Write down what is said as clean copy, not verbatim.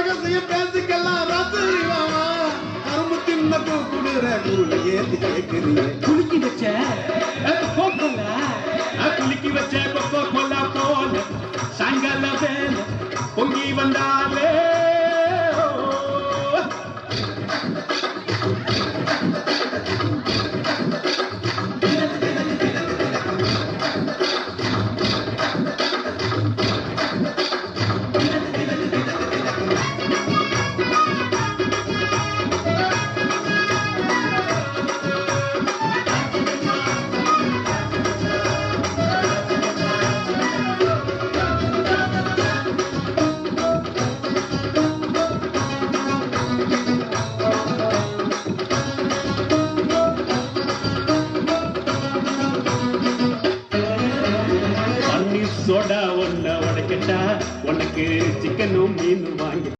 ரகசியம் பேசிக்கலாம் ராத்திரி வாமா கரும்பு தின்ன குடுற கூலி ஏத்தி கேக்குறீங்க குலுக்கி வச்ச குலுக்கி வச்ச கொக்கோ கோலா போல சாயங்கால வேலை பொங்கி வந்தாலே